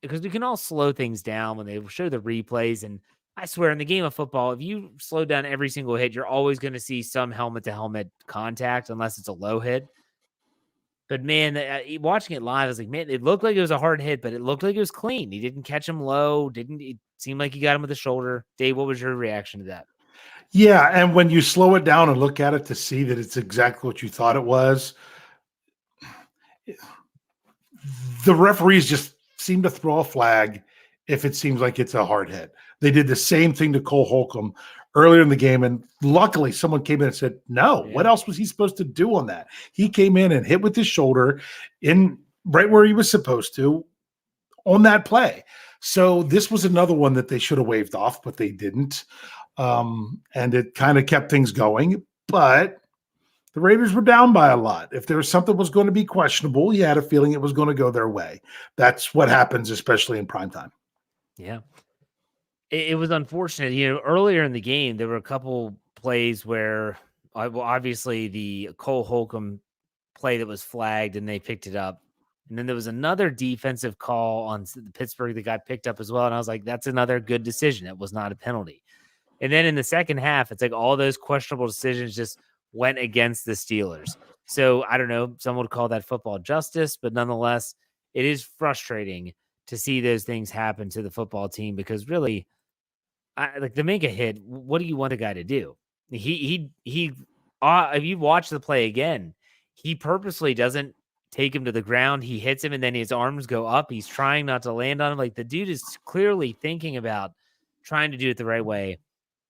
because we can all slow things down when they show the replays, and I swear in the game of football, if you slow down every single hit, you're always going to see some helmet to helmet contact unless it's a low hit. But man, watching it live, I was like, man, it looked like it was a hard hit, but it looked like it was clean. He didn't catch him low. It seemed like he got him with the shoulder. Dave, what was your reaction to that? Yeah, and when you slow it down and look at it to see that it's exactly what you thought it was, the referees just seem to throw a flag if it seems like it's a hard hit. They did the same thing to Cole Holcomb earlier in the game, and luckily someone came in and said, no, what else was he supposed to do on that? He came in and hit with his shoulder in right where he was supposed to on that play. So this was another one that they should have waved off, but they didn't. And it kind of kept things going, but the Raiders were down by a lot. If there was something was going to be questionable, you had a feeling it was going to go their way. That's what happens, especially in primetime. Yeah. It was unfortunate. Earlier in the game, there were a couple plays where, obviously the Cole Holcomb play that was flagged and they picked it up. And then there was another defensive call on Pittsburgh that got picked up as well. And I was like, that's another good decision. It was not a penalty. And then in the second half, it's like all those questionable decisions just went against the Steelers. So I don't know, some would call that football justice, but nonetheless, it is frustrating to see those things happen to the football team, because really, like the Minka hit, what do you want a guy to do? If you watch the play again, he purposely doesn't take him to the ground. He hits him and then his arms go up. He's trying not to land on him. Like the dude is clearly thinking about trying to do it the right way,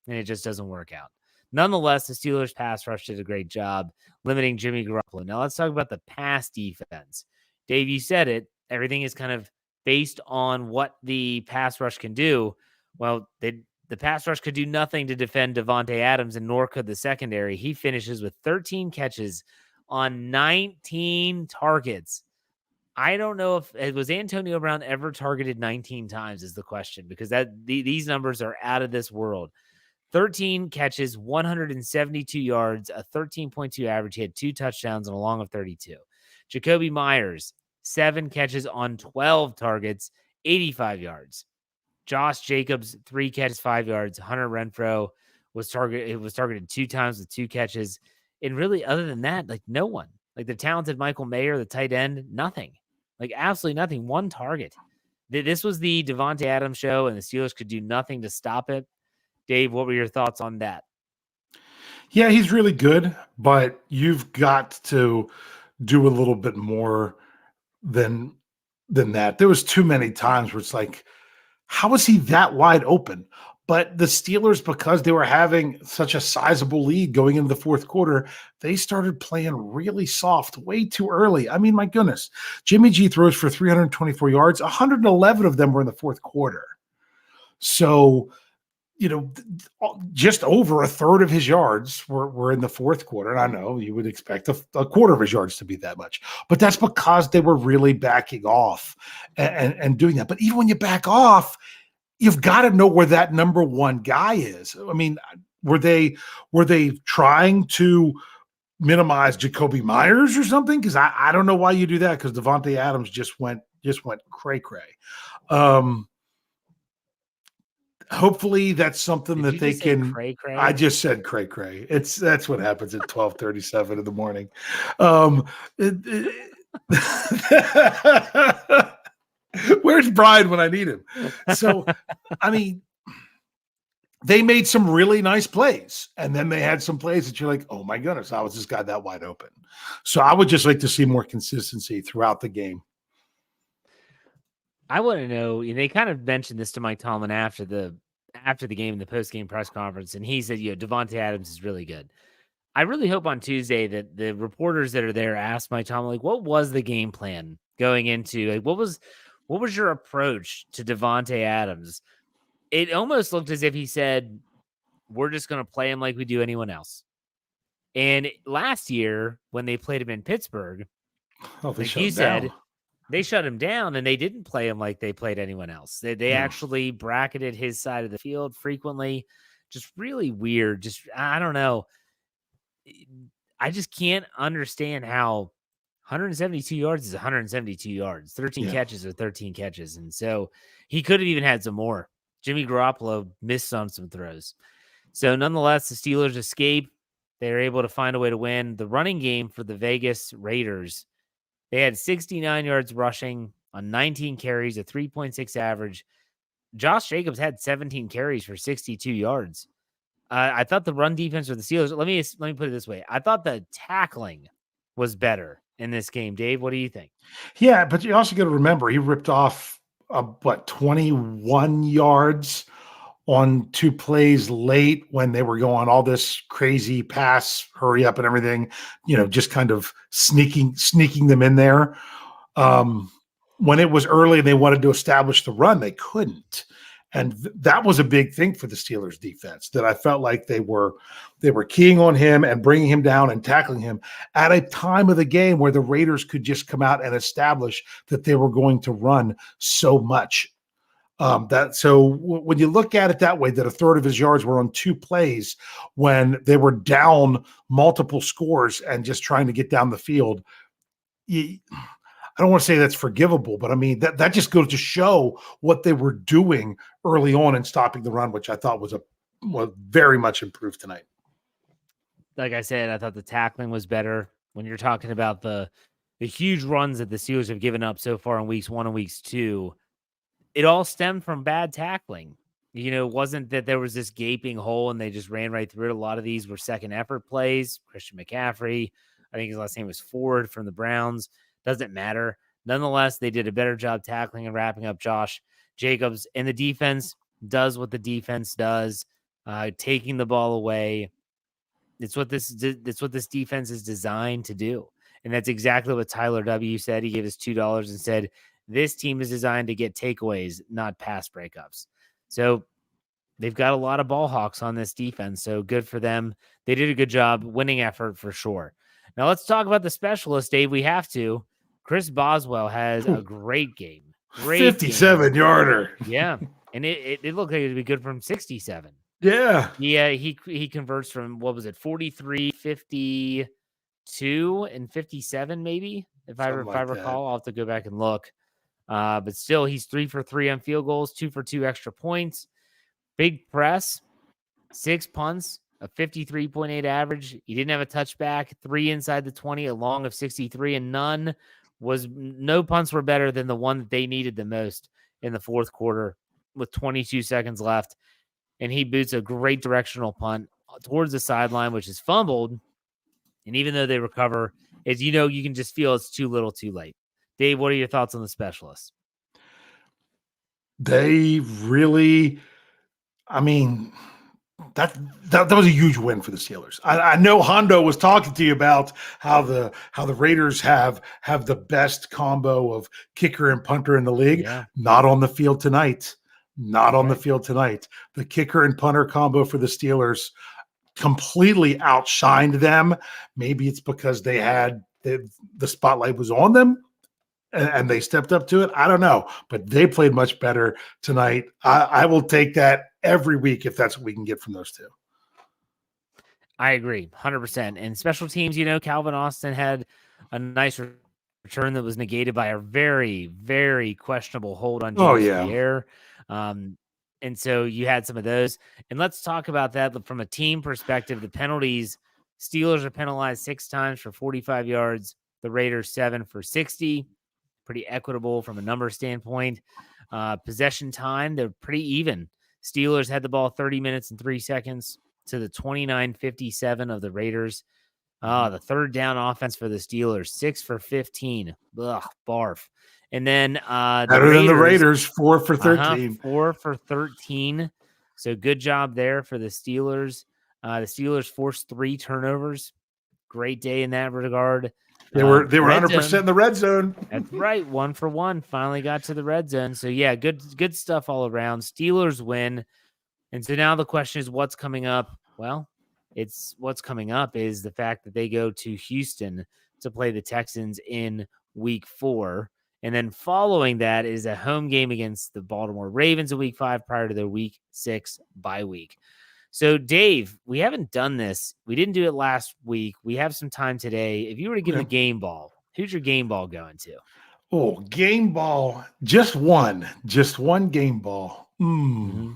and it just doesn't work out. Nonetheless, the Steelers pass rush did a great job limiting Jimmy Garoppolo. Now let's talk about the pass defense. Dave, you said it. Everything is kind of based on what the pass rush can do. Well, the pass rush could do nothing to defend Davante Adams, and nor could the secondary. He finishes with 13 catches on 19 targets. I don't know if it was Antonio Brown ever targeted 19 times is the question, because these numbers are out of this world. 13 catches, 172 yards, a 13.2 average. He had 2 touchdowns and a long of 32. Jacoby Myers, 7 catches on 12 targets, 85 yards. Josh Jacobs, 3 catches, 5 yards. Hunter Renfrow was targeted 2 times with 2 catches. And really, other than that, like no one. Like the talented Michael Mayer, the tight end, nothing. Like absolutely nothing. 1 target. This was the Davante Adams show, and the Steelers could do nothing to stop it. Dave, what were your thoughts on that? Yeah, he's really good, but you've got to do a little bit more than that. There was too many times where it's like, how is he that wide open? But the Steelers, because they were having such a sizable lead going into the fourth quarter, they started playing really soft way too early. I mean, my goodness. Jimmy G throws for 324 yards. 111 of them were in the fourth quarter. So, just over a third of his yards were in the fourth quarter. And I know you would expect a quarter of his yards to be that much, but that's because they were really backing off and doing that. But even when you back off, you've got to know where that number one guy is. I mean, were they trying to minimize Jacoby Myers or something? Because I don't know why you do that, because Davante Adams just went cray-cray. Hopefully that's something that they can. Cray-cray? I just said cray-cray. That's what happens at 12:37 in the morning. Where's Bryan when I need him? So, I mean, they made some really nice plays, and then they had some plays that you're like, oh my goodness, how was this guy that wide open? So I would just like to see more consistency throughout the game. I want to know, they kind of mentioned this to Mike Tomlin after the game in the post-game press conference, and he said, Davante Adams is really good. I really hope on Tuesday that the reporters that are there ask Mike Tomlin, like, what was the game plan going into, like, what was your approach to Davante Adams? It almost looked as if he said, we're just going to play him like we do anyone else. And last year, when they played him in Pittsburgh, like you said, they shut him down, and they didn't play him like they played anyone else. They actually bracketed his side of the field frequently. Just really weird. Just, I don't know. I just can't understand how 172 yards is 172 yards. 13 catches are 13 catches. And so he could have even had some more. Jimmy Garoppolo missed on some throws. So nonetheless, the Steelers escape. They were able to find a way to win. The running game for the Vegas Raiders, they had 69 yards rushing on 19 carries, a 3.6 average. Josh Jacobs had 17 carries for 62 yards. I thought the run defense for the Steelers, let me put it this way. I thought the tackling was better in this game. Dave, what do you think? Yeah, but you also got to remember, he ripped off 21 yards on 2 plays late when they were going all this crazy pass, hurry up and everything, just kind of sneaking them in there. When it was early and they wanted to establish the run, they couldn't. And that was a big thing for the Steelers defense, that I felt like they were keying on him and bringing him down and tackling him at a time of the game where the Raiders could just come out and establish that they were going to run so much. So when you look at it that way, that a third of his yards were on 2 plays when they were down multiple scores and just trying to get down the field, I don't want to say that's forgivable, but I mean, that just goes to show what they were doing early on in stopping the run, which I thought was very much improved tonight. Like I said, I thought the tackling was better. When you're talking about the huge runs that the Steelers have given up so far in weeks 1 and weeks 2, it all stemmed from bad tackling. It wasn't that there was this gaping hole and they just ran right through it. A lot of these were second effort plays. Christian McCaffrey, I think his last name was Ford from the Browns. Doesn't matter. Nonetheless, they did a better job tackling and wrapping up Josh Jacobs. And the defense does what the defense does, taking the ball away. It's what this defense is designed to do. And that's exactly what Tyler W. said. He gave us $2 and said, this team is designed to get takeaways, not pass breakups. So they've got a lot of ball hawks on this defense. So good for them. They did a good job. Winning effort for sure. Now let's talk about the specialists, Dave. We have to. Chris Boswell has a great game. 57-yarder. Yeah. And it looked like it would be good from 67. Yeah. Yeah, he converts from, what was it, 43, 52, and 57 maybe, if I recall. I'll have to go back and look. But still, he's 3 for 3 on field goals, 2 for 2 extra points. Big press, 6 punts, a 53.8 average. He didn't have a touchback, 3 inside the 20, a long of 63, and no punts were better than the one that they needed the most in the fourth quarter with 22 seconds left. And he boots a great directional punt towards the sideline, which is fumbled. And even though they recover, you can just feel it's too little too late. Dave, what are your thoughts on the specialists? They really, that was a huge win for the Steelers. I know Hondo was talking to you about how the Raiders have the best combo of kicker and punter in the league. Yeah. Not on the field tonight. The kicker and punter combo for the Steelers completely outshined them. Maybe it's because they had the spotlight was on them and they stepped up to it. I don't know, but they played much better tonight. I will take that every week if that's what we can get from those two. I agree 100%. And special teams, Calvin Austin had a nice return that was negated by a very, very questionable hold on James Pierre. And so you had some of those. And let's talk about that from a team perspective. The penalties, Steelers are penalized 6 times for 45 yards. The Raiders 7 for 60. Pretty equitable from a number standpoint. Possession time, they're pretty even. Steelers had the ball 30 minutes and 3 seconds to the 29-57 of the Raiders. The third down offense for the Steelers, 6 for 15. Ugh, barf. And then better than the Raiders, 4 for 13. 4 for 13. So good job there for the Steelers. The Steelers forced 3 turnovers. Great day in that regard. They were 100% in the red zone. That's right. 1 for 1. Finally got to the red zone. So yeah, good stuff all around. Steelers win. And so now the question is what's coming up? Well, what's coming up is the fact that they go to Houston to play the Texans in week 4. And then following that is a home game against the Baltimore Ravens in week 5 prior to their week 6 bye week. So, Dave, we haven't done this. We didn't do it last week. We have some time today. If you were to give a game ball, who's your game ball going to? Oh, game ball. Just one game ball. Mm-hmm.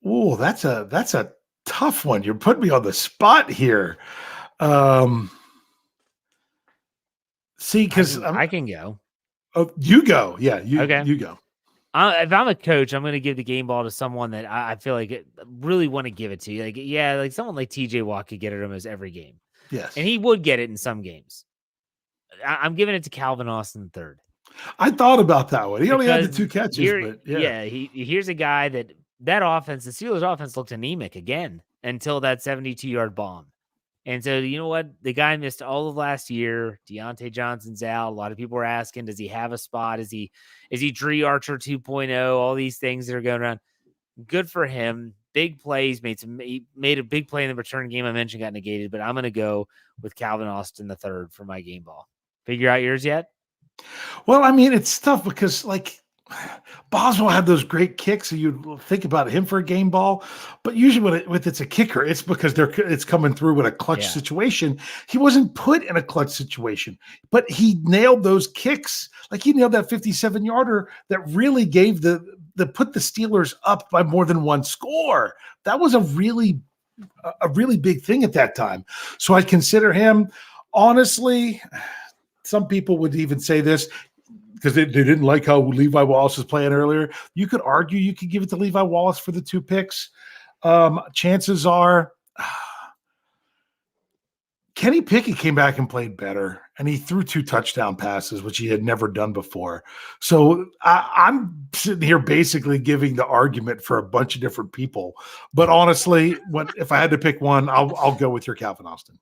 Oh, that's a tough one. You're putting me on the spot here. See, because I can go. Oh, you go. Yeah, you go. If I'm a coach, I'm going to give the game ball to someone that I feel like really want to give it to. Like someone like TJ Watt could get it almost every game. Yes. And he would get it in some games. I'm giving it to Calvin Austin III. I thought about that one. He only had the 2 catches. But yeah. Here's a guy that offense, the Steelers offense looked anemic again until that 72-yard bomb. And so, you know what? The guy missed all of last year. Deontay Johnson's out. A lot of people were asking, does he have a spot? Is he Dree Archer 2.0? All these things that are going around. Good for him. Big plays. He made a big play in the return game I mentioned got negated, but I'm going to go with Calvin Austin III for my game ball. Figure out yours yet? Well, it's tough because Boswell had those great kicks, and you'd think about him for a game ball. But usually when it's a kicker, it's because it's coming through in a clutch situation. He wasn't put in a clutch situation, but he nailed those kicks. Like he nailed that 57-yarder that really gave put the Steelers up by more than 1 score. That was a really big thing at that time. So I consider him, honestly, some people would even say this, because they didn't like how Levi Wallace was playing earlier. You could argue you could give it to Levi Wallace for the 2 picks. Chances are Kenny Pickett came back and played better, and he threw 2 touchdown passes, which he had never done before. So I'm sitting here basically giving the argument for a bunch of different people. But honestly, if I had to pick one, I'll go with your Calvin Austin.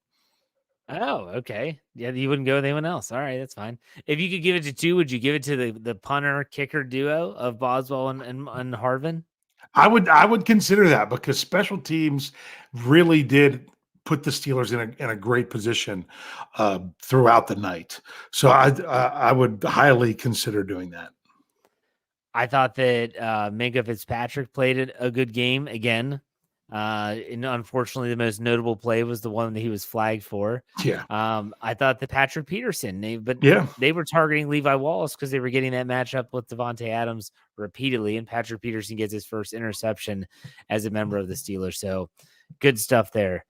Oh, okay. Yeah, you wouldn't go with anyone else. All right, that's fine. If you could give it to 2, would you give it to the punter kicker duo of Boswell and Harvin? I would consider that, because special teams really did put the Steelers in a great position throughout the night. So I would highly consider doing that. I thought that Minkah Fitzpatrick played a good game again. And unfortunately, the most notable play was the one that he was flagged for. Yeah. I thought that Patrick Peterson, they were targeting Levi Wallace because they were getting that matchup with Devontae Adams repeatedly, and Patrick Peterson gets his first interception as a member of the Steelers. So good stuff there.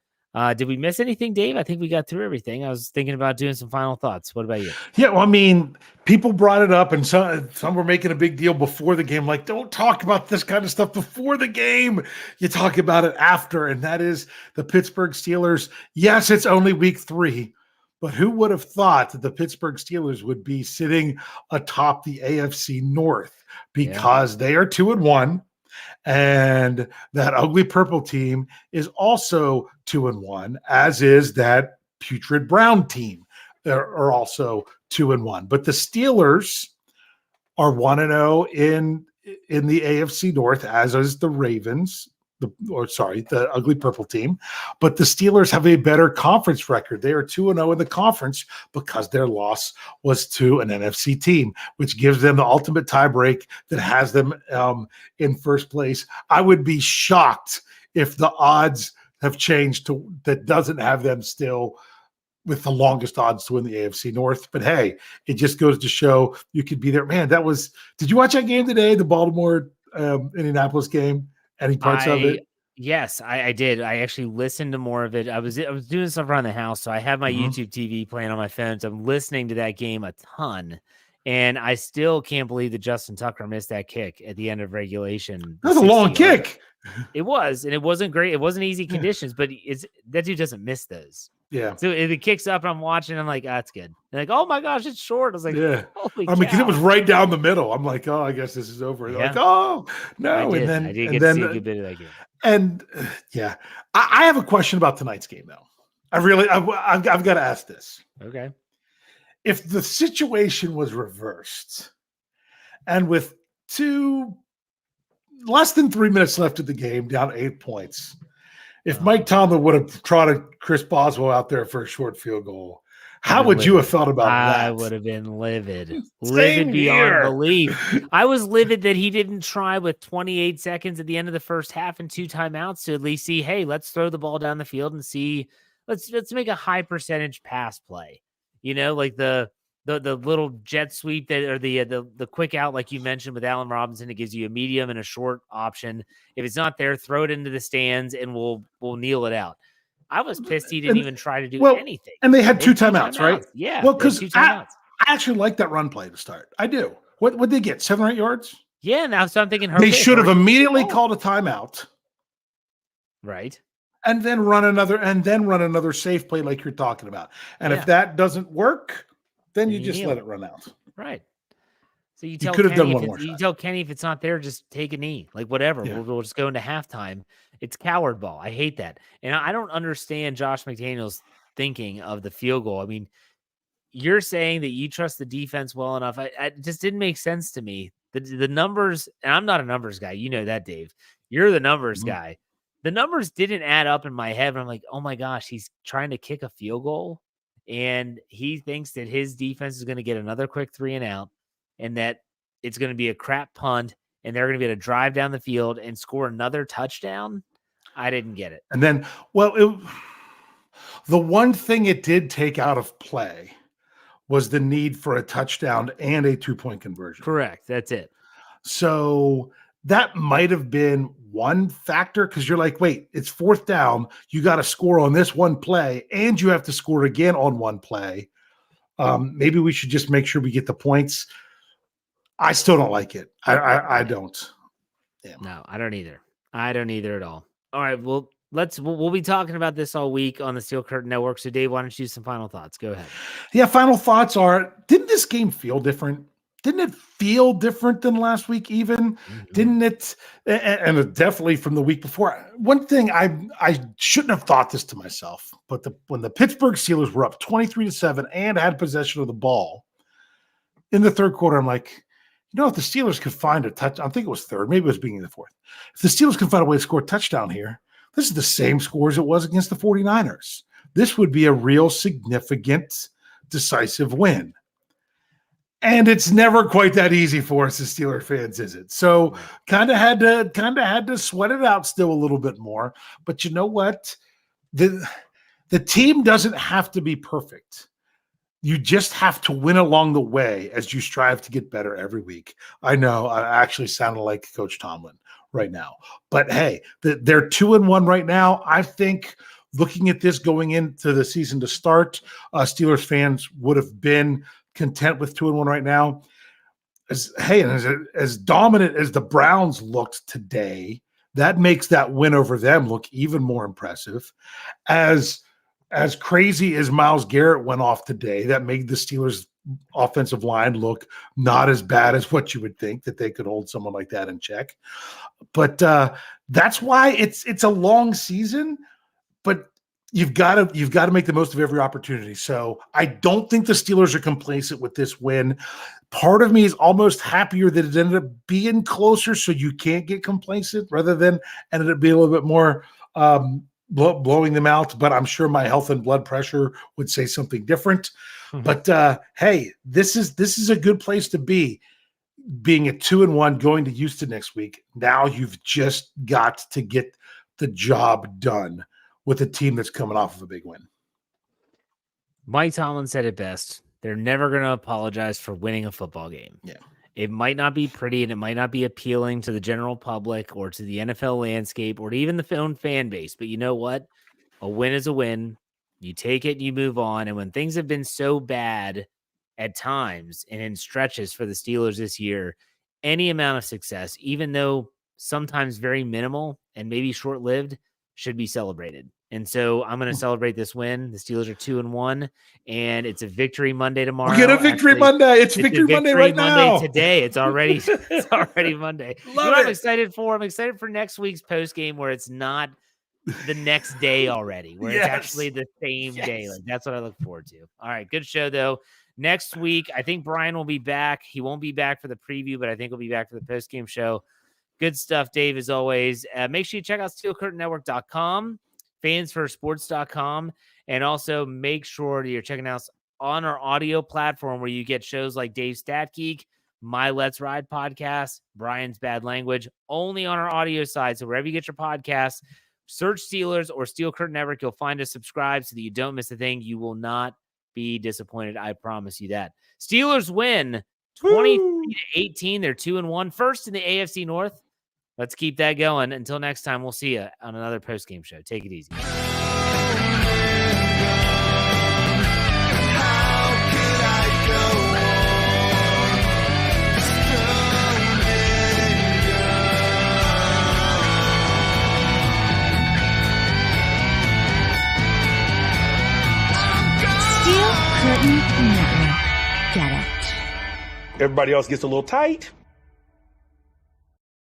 Did we miss anything, Dave? I think we got through everything. I was thinking about doing some final thoughts. What about you? Yeah, well, I mean, people brought it up, and some were making a big deal before the game. Like, don't talk about this kind of stuff before the game. You talk about it after, and that is the Pittsburgh Steelers. Yes, it's only week 3, but who would have thought that the Pittsburgh Steelers would be sitting atop the AFC North, because they are 2-1. And that ugly purple team is also 2-1, as is that putrid brown team. Are also 2-1. But the Steelers are 1-0 in the AFC North, as is the Ravens. The ugly purple team. But the Steelers have a better conference record. They are 2-0 in the conference because their loss was to an NFC team, which gives them the ultimate tiebreak that has them in first place. I would be shocked if the odds have changed to that doesn't have them still with the longest odds to win the AFC North. But hey, it just goes to show you could be there. Man, did you watch that game today, the Baltimore Indianapolis game? Any parts of it? Yes, I did. I actually listened to more of it. I was doing stuff around the house, so I have my YouTube TV playing on my phone. So I'm listening to that game a ton, and I still can't believe that Justin Tucker missed that kick at the end of regulation. That was a long kick. It was, and it wasn't great. It wasn't easy conditions, but that dude doesn't miss those. Yeah. So if it kicks up, I'm watching. I'm like, that's good. And like, oh my gosh, it's short. I was like, holy cow. Because it was right down the middle. I'm like, oh, I guess this is over. Yeah. Like, oh no. I did get to see a good bit of that game. And I have a question about tonight's game, though. I've got to ask this. Okay. If the situation was reversed, and with less than 3 minutes left of the game, down 8 points, if Mike Tomlin would have trotted Chris Boswell out there for a short field goal, how would you have felt about that? I would have been livid. Livid beyond belief. I was livid that he didn't try with 28 seconds at the end of the first half and 2 timeouts to at least see, hey, let's throw the ball down the field and see, let's make a high percentage pass play. You know, like the little jet sweep or the quick out, like you mentioned with Allen Robinson, it gives you a medium and a short option. If it's not there, throw it into the stands and we'll kneel it out. I was pissed he didn't even try to do anything. And they had 2 timeouts, right? Yeah. Well, because I actually like that run play to start. I do. What would they get? 7 or 8 yards? Yeah. Now, so I'm thinking they should have immediately called a timeout, right? And then run another safe play like you're talking about. And if that doesn't work, then you just let it run out. Right. So you could have done one more shot. You tell Kenny if it's not there, just take a knee, like whatever. Yeah. We'll just go into halftime. It's coward ball. I hate that. And I don't understand Josh McDaniels thinking of the field goal. I mean, you're saying that you trust the defense well enough. It just didn't make sense to me. The numbers, and I'm not a numbers guy. You know that, Dave. You're the numbers guy. The numbers didn't add up in my head. And I'm like, oh my gosh, he's trying to kick a field goal. And he thinks that his defense is going to get another quick 3 and out, and that it's going to be a crap punt, and they're going to be able to drive down the field and score another touchdown. I didn't get it. And then, the one thing it did take out of play was the need for a touchdown and a 2-point conversion. Correct. That's it. So that might have been one factor, because you're like, wait, it's 4th down. You got to score on this one play, and you have to score again on one play. Maybe we should just make sure we get the points. I still don't like it. I don't. Yeah. No, I don't either. I don't either at all. All right. Well, we'll be talking about this all week on the Steel Curtain Network. So Dave, why don't you do some final thoughts? Go ahead. Yeah, final thoughts are, didn't this game feel different? Didn't it feel different than last week even? Didn't it? And definitely from the week before. One thing I shouldn't have thought this to myself, but when the Pittsburgh Steelers were up 23-7 and had possession of the ball in the third quarter, I'm like, if the Steelers could find a touch, I think it was third, maybe it was beginning of the fourth. If the Steelers can find a way to score a touchdown here, this is the same score as it was against the 49ers. This would be a real significant, decisive win. And it's never quite that easy for us as Steeler fans, is it? So kind of had to sweat it out still a little bit more. But you know what? The team doesn't have to be perfect. You just have to win along the way as you strive to get better every week. I know I actually sounded like Coach Tomlin right now. But hey, they're 2-1 right now. I think looking at this going into the season to start, Steelers fans would have been content with 2-1 right now. As dominant as the Browns looked today, that makes that win over them look even more impressive. As crazy as Myles Garrett went off today, that made the Steelers offensive line look not as bad as what you would think, that they could hold someone like that in check. But that's why it's a long season, but you've got to make the most of every opportunity. So I don't think the Steelers are complacent with this win. Part of me is almost happier that it ended up being closer, so you can't get complacent, rather than ended up being a little bit more blowing them out. But I'm sure my health and blood pressure would say something different. But hey, this is a good place to be. Being at 2-1, going to Houston next week. Now you've just got to get the job done with a team that's coming off of a big win. Mike Tomlin said it best. They're never going to apologize for winning a football game. Yeah. It might not be pretty and it might not be appealing to the general public or to the NFL landscape or to even the own fan base. But you know what? A win is a win. You take it and you move on. And when things have been so bad at times and in stretches for the Steelers this year, any amount of success, even though sometimes very minimal and maybe short-lived, should be celebrated. And so I'm going to celebrate this win. The Steelers are 2-1, and it's a victory Monday tomorrow. We get a victory Monday. It's victory Monday right now. Today. It's already Monday. I'm excited for? I'm excited for next week's post game where it's not the next day already, where it's actually the same day. Like, that's what I look forward to. All right, good show though. Next week, I think Bryan will be back. He won't be back for the preview, but I think he'll be back for the post game show. Good stuff, Dave, as always. Make sure you check out SteelCurtainNetwork.com, fansfirstsports.com, and also make sure that you're checking out on our audio platform where you get shows like Dave's Stat Geek, My Let's Ride podcast, Bryan's Bad Language, only on our audio side. So wherever you get your podcasts, search Steelers or Steel Curtain Network. You'll find us, subscribe so that you don't miss a thing. You will not be disappointed. I promise you that. Steelers win 23-18. They're 2-1, first in the AFC North. Let's keep that going. Until next time, we'll see you on another post-game show. Take it easy. Steel Curtain Network. Get it. Everybody else gets a little tight.